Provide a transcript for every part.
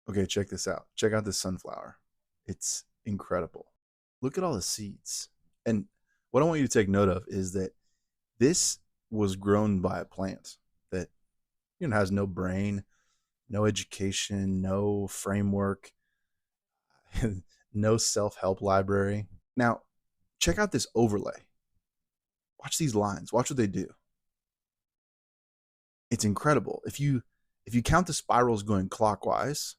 Okay, check this out. Check out this sunflower. It's incredible. Look at all the seeds. And what I want you to take note of is that this was grown by a plant that has no brain, no education, no framework, no self-help library. Now, check out this overlay. Watch these lines. Watch what they do. It's incredible. If you count the spirals going clockwise,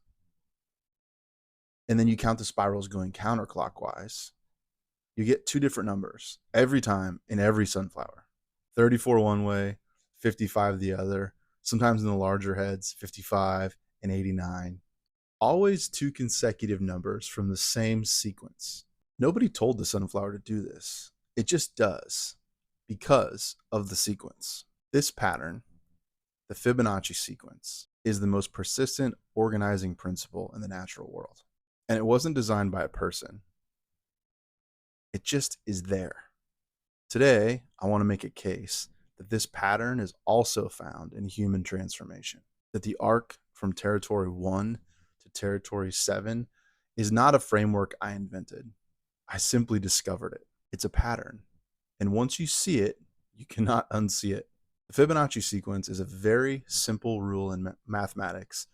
and then you count the spirals going counterclockwise, you get two different numbers every time in every sunflower. 34 one way, 55 the other. Sometimes in the larger heads, 55 and 89. Always two consecutive numbers from the same sequence. Nobody told the sunflower to do this. It just does because of the sequence. This pattern, the Fibonacci sequence, is the most persistent organizing principle in the natural world. And it wasn't designed by a person. It just is there. Today, I want to make a case that this pattern is also found in human transformation, that the arc from territory 1 to territory 7 is not a framework I invented. I simply discovered it. It's a pattern. And once you see it, you cannot unsee it. The Fibonacci sequence is a very simple rule in mathematics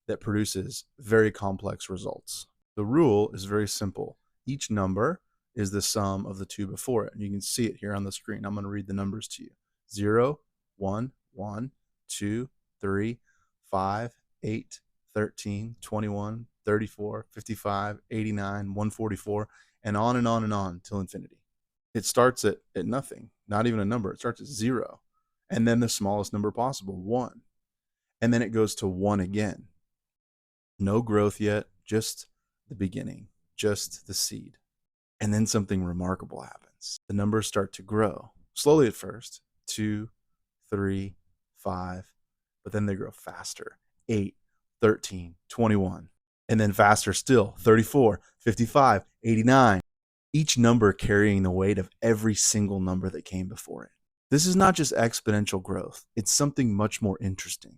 that produces very complex results. The rule is very simple. Each number is the sum of the two before it. And you can see it here on the screen. I'm going to read the numbers to you. 0, 1, 1, 2, 3, 5, 8, 13, 21, 34, 55, 89, 144, and on and on and on till infinity. It starts at nothing, not even a number. It starts at 0. And then the smallest number possible, 1. And then it goes to 1 again. No growth yet, just the beginning, just the seed. And then something remarkable happens. The numbers start to grow, slowly at first, 2, 3, 5, but then they grow faster, 8, 13, 21, and then faster still, 34, 55, 89, each number carrying the weight of every single number that came before it. This is not just exponential growth. It's something much more interesting.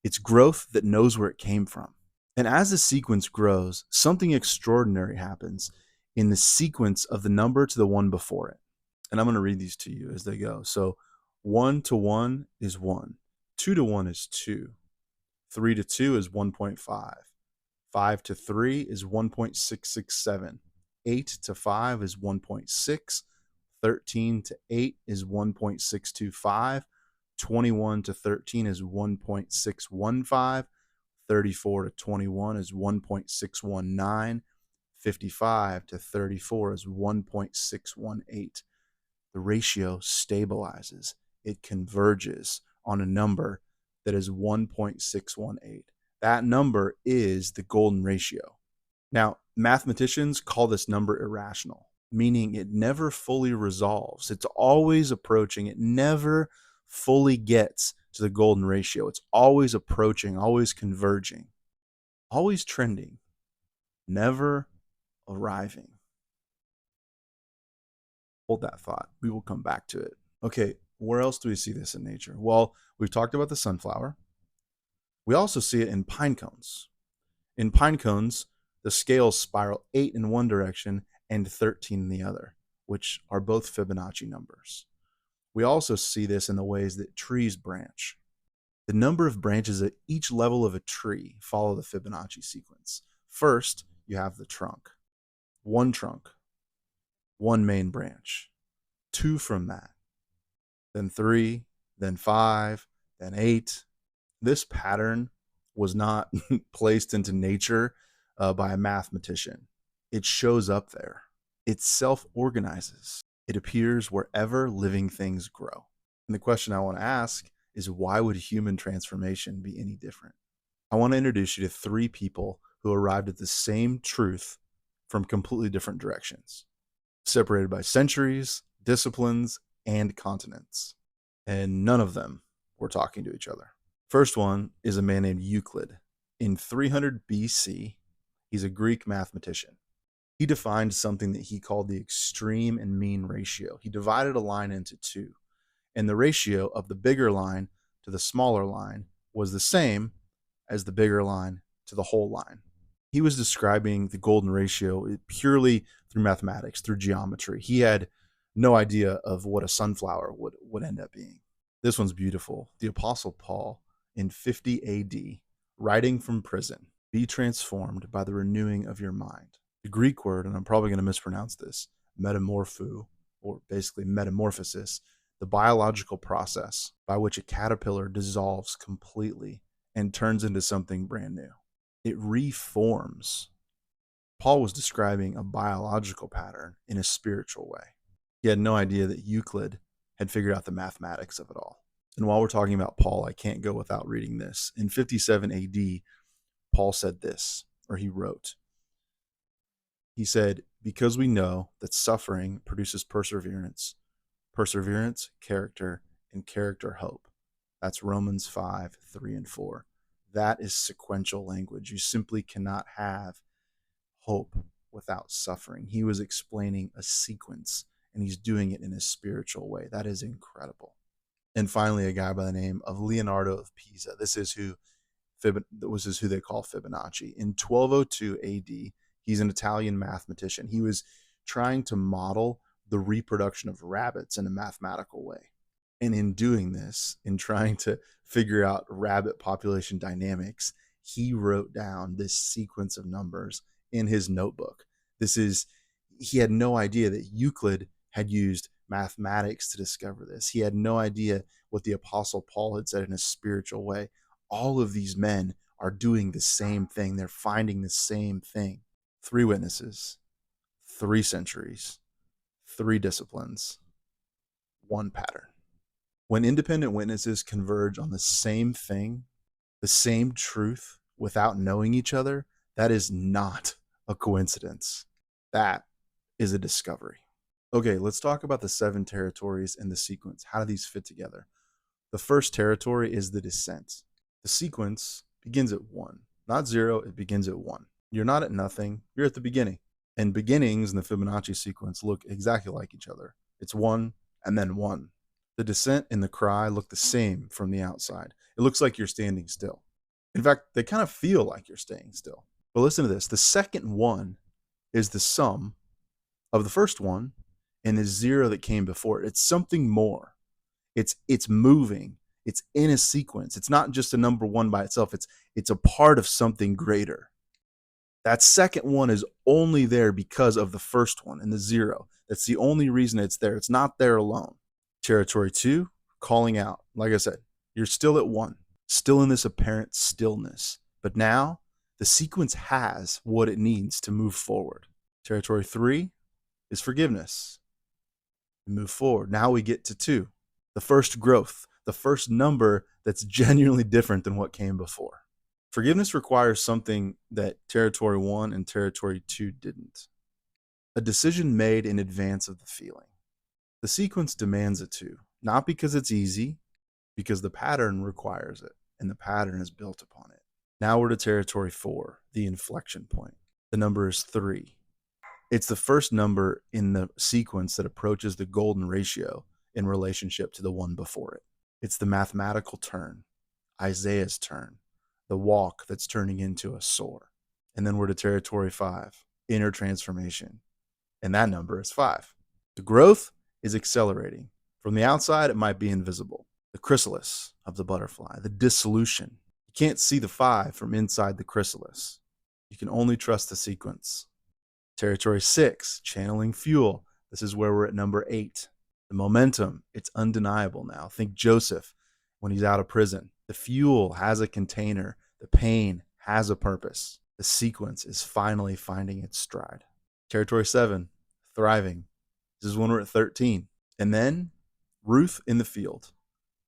It's growth that knows where it came from. And as the sequence grows, something extraordinary happens in the sequence of the number to the one before it. And I'm going to read these to you as they go. So 1 to 1 is 1. 2 to 1 is 2. 3 to 2 is 1.5. 5 to 3 is 1.667. 8 to 5 is 1.6. 13 to 8 is 1.625. 21 to 13 is 1.615. 34 to 21 is 1.619. 55 to 34 is 1.618. The ratio stabilizes. It converges on a number that is 1.618. That number is the golden ratio. Now, mathematicians call this number irrational, meaning it never fully resolves. It's always approaching. It never fully gets to the golden ratio. It's always approaching, always converging, always trending, never arriving. Hold that thought. We will come back to it. Okay, where else do we see this in nature? Well, we've talked about the sunflower. We also see it in pine cones. In pine cones, the scales spiral 8 in one direction and 13 in the other, which are both Fibonacci numbers. We also see this in the ways that trees branch. The number of branches at each level of a tree follow the Fibonacci sequence. First, you have the trunk. One trunk, one main branch, 2 from that, then 3, then 5, then 8. This pattern was not placed into nature by a mathematician. It shows up there. It self-organizes. It appears wherever living things grow. And the question I want to ask is, why would human transformation be any different? I want to introduce you to 3 people who arrived at the same truth from completely different directions, separated by centuries, disciplines, and continents. And none of them were talking to each other. First one is a man named Euclid. In 300 BC, he's a Greek mathematician. He defined something that he called the extreme and mean ratio. He divided a line into 2, and the ratio of the bigger line to the smaller line was the same as the bigger line to the whole line. He was describing the golden ratio purely through mathematics, through geometry. He had no idea of what a sunflower would end up being. This one's beautiful. The Apostle Paul in 50 AD, writing from prison, be transformed by the renewing of your mind. The Greek word, and I'm probably going to mispronounce this, metamorpho, or basically metamorphosis, the biological process by which a caterpillar dissolves completely and turns into something brand new. It reforms. Paul was describing a biological pattern in a spiritual way. He had no idea that Euclid had figured out the mathematics of it all. And while we're talking about Paul, I can't go without reading this. In 57 AD, Paul said this, or he wrote. He said, because we know that suffering produces perseverance, perseverance, character, and character, hope. That's Romans 5, 3 and 4. That is sequential language. You simply cannot have hope without suffering. He was explaining a sequence, and he's doing it in a spiritual way. That is incredible. And finally, a guy by the name of Leonardo of Pisa. This is who they call Fibonacci. In 1202 AD, he's an Italian mathematician. He was trying to model the reproduction of rabbits in a mathematical way. And in doing this, in trying to figure out rabbit population dynamics, he wrote down this sequence of numbers in his notebook. He had no idea that Euclid had used mathematics to discover this. He had no idea what the Apostle Paul had said in a spiritual way. All of these men are doing the same thing. They're finding the same thing. 3 witnesses, 3 centuries, 3 disciplines, 1 pattern. When independent witnesses converge on the same thing, the same truth, without knowing each other, that is not a coincidence. That is a discovery. Okay, let's talk about the 7 territories in the sequence. How do these fit together? The first territory is the descent. The sequence begins at 1, not 0, it begins at 1. You're not at nothing, you're at the beginning. And beginnings in the Fibonacci sequence look exactly like each other. It's 1 and then 1. The descent and the cry look the same from the outside. It looks like you're standing still. In fact, they kind of feel like you're staying still. But listen to this. The second 1 is the sum of the first 1 and the 0 that came before it. It's something more. It's moving. It's in a sequence. It's not just a number 1 by itself. It's a part of something greater. That second 1 is only there because of the first 1 and the 0. That's the only reason it's there. It's not there alone. Territory 2, calling out. Like I said, you're still at 1, still in this apparent stillness. But now the sequence has what it needs to move forward. Territory 3 is forgiveness. We move forward. Now we get to 2, the first growth, the first number that's genuinely different than what came before. Forgiveness requires something that territory 1 and territory 2 didn't. A decision made in advance of the feeling. The sequence demands it too, not because it's easy, because the pattern requires it, and the pattern is built upon it. Now we're to territory 4, the inflection point. The number is 3. It's the first number in the sequence that approaches the golden ratio in relationship to the one before it. It's the mathematical turn, Isaiah's turn, the walk that's turning into a soar. And then we're to territory 5, inner transformation. And that number is 5. The growth is accelerating. From the outside, it might be invisible. The chrysalis of the butterfly, the dissolution. You can't see the 5 from inside the chrysalis. You can only trust the sequence. Territory 6, channeling fuel. This is where we're at number 8. The momentum, it's undeniable now. Think Joseph when he's out of prison. The fuel has a container. The pain has a purpose. The sequence is finally finding its stride. Territory 7, thriving. This is when we're at 13. And then Ruth in the field.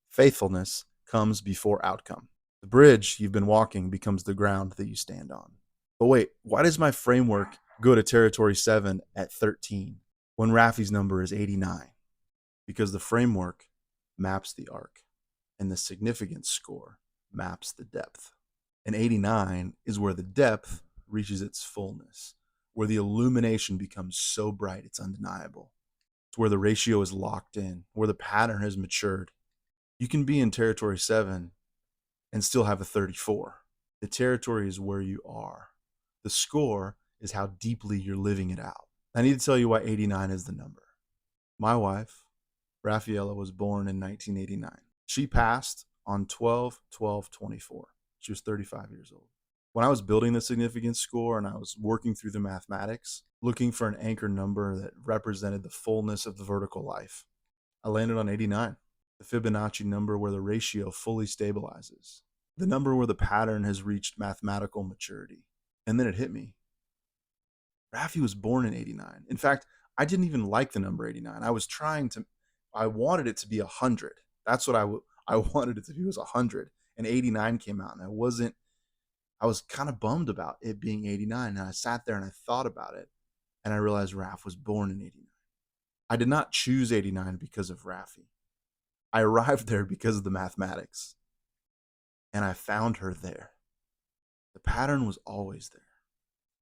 Faithfulness comes before outcome. The bridge you've been walking becomes the ground that you stand on. But wait, why does my framework go to territory 7 at 13 when Rafi's number is 89? Because the framework maps the arc and the significance score maps the depth. And 89 is where the depth reaches its fullness, where the illumination becomes so bright it's undeniable. It's where the ratio is locked in, where the pattern has matured. You can be in territory 7 and still have a 34. The territory is where you are. The score is how deeply you're living it out. I need to tell you why 89 is the number. My wife, Rafaela, was born in 1989. She passed on 12/12/24. She was 35 years old. When I was building the significance score and I was working through the mathematics, looking for an anchor number that represented the fullness of the vertical life, I landed on 89, the Fibonacci number where the ratio fully stabilizes, the number where the pattern has reached mathematical maturity. And then it hit me. Rafi was born in 89. In fact, I didn't even like the number 89. I wanted it to be 100. That's what I wanted it to be, was 100. And 89 came out, and I was kind of bummed about it being 89. And I sat there and I thought about it, and I realized Raf was born in 89. I did not choose 89 because of Rafi. I arrived there because of the mathematics, and I found her there. The pattern was always there.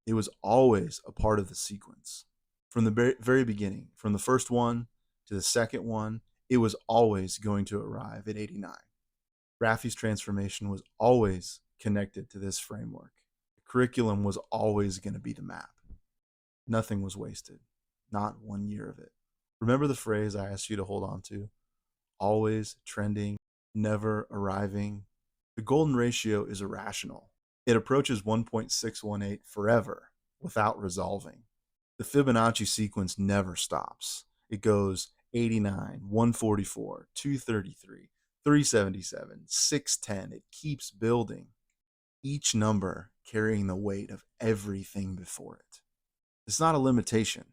It was always a part of the sequence. From the very beginning, from the first one to the second one, it was always going to arrive at 89. Rafi's transformation was always connected to this framework. The curriculum was always going to be the map. Nothing was wasted, not 1 year of it. Remember the phrase I asked you to hold on to? Always trending, never arriving. The golden ratio is irrational. It approaches 1.618 forever without resolving. The Fibonacci sequence never stops. It goes 89, 144, 233, 377, 610. It keeps building, each number carrying the weight of everything before it. It's not a limitation.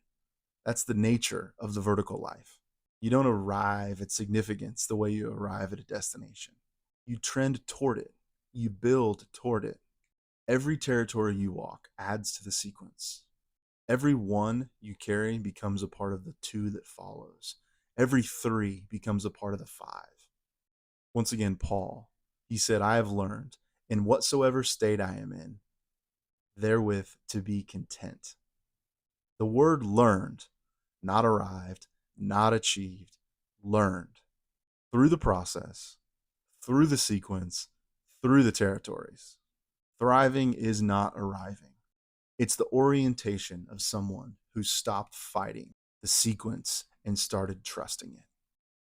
That's the nature of the vertical life. You don't arrive at significance the way you arrive at a destination. You trend toward it. You build toward it. Every territory you walk adds to the sequence. Every one you carry becomes a part of the two that follows. Every three becomes a part of the five. Once again, Paul, he said, I have learned in whatsoever state I am in, therewith to be content. The word learned, not arrived, not achieved, learned through the process, through the sequence, through the territories. Thriving is not arriving. It's the orientation of someone who stopped fighting the sequence and started trusting it.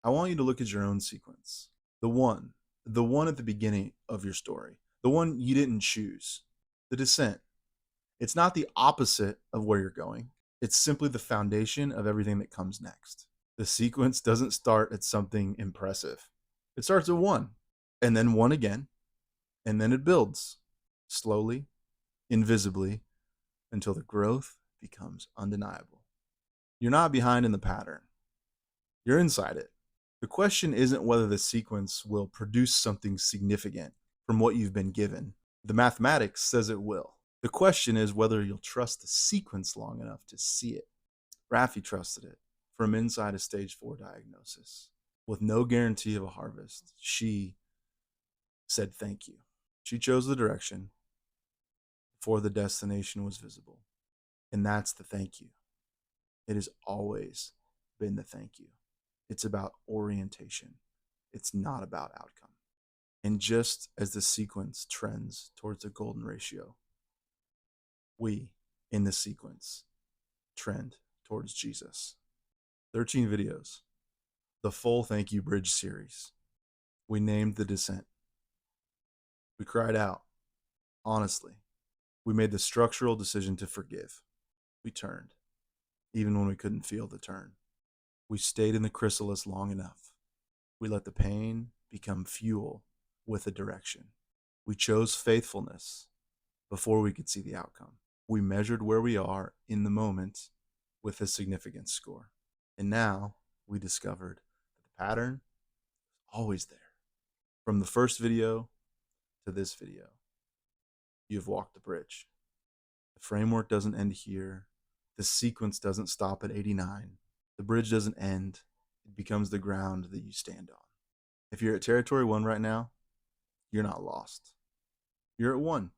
I want you to look at your own sequence. The one at the beginning of your story, the one you didn't choose, the descent. It's not the opposite of where you're going. It's simply the foundation of everything that comes next. The sequence doesn't start at something impressive. It starts at one, and then one again, and then it builds slowly, invisibly, until the growth becomes undeniable. You're not behind in the pattern. You're inside it. The question isn't whether the sequence will produce something significant from what you've been given. The mathematics says it will. The question is whether you'll trust the sequence long enough to see it. Rafi trusted it from inside a stage 4 diagnosis. With no guarantee of a harvest, she said thank you. She chose the direction before the destination was visible. And that's the thank you. It has always been the thank you. It's about orientation. It's not about outcome. And just as the sequence trends towards the golden ratio, we, in the sequence, trend towards Jesus. 13 videos. The full Thank You Bridge series. We named the descent. We cried out, honestly. We made the structural decision to forgive. We turned, even when we couldn't feel the turn. We stayed in the chrysalis long enough. We let the pain become fuel with a direction. We chose faithfulness before we could see the outcome. We measured where we are in the moment with a significance score. And now we discovered that the pattern is always there. From the first video to this video, you've walked the bridge. The framework doesn't end here. The sequence doesn't stop at 89. The bridge doesn't end. It becomes the ground that you stand on. If you're at territory 1 right now, you're not lost. You're at 1,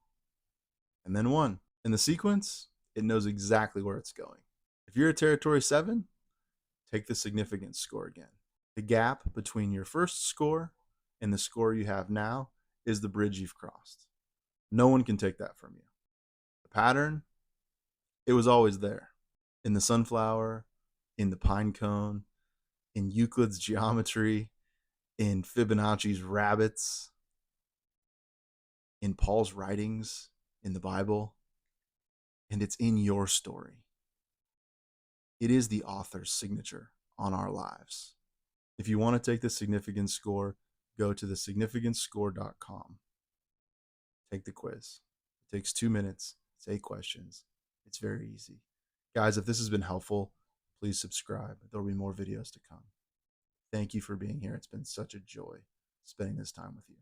and then 1. In the sequence, it knows exactly where it's going. If you're at territory 7, take the significance score again. The gap between your first score and the score you have now is the bridge you've crossed. No one can take that from you. The pattern, it was always there in the sunflower, in the pine cone, in Euclid's geometry, in Fibonacci's rabbits, in Paul's writings, in the Bible, and it's in your story. It is the author's signature on our lives. If you want to take the significance score, go to thesignificancescore.com. Take the quiz. It takes 2 minutes. It's 8 questions. It's very easy. Guys, if this has been helpful, please subscribe. There will be more videos to come. Thank you for being here. It's been such a joy spending this time with you.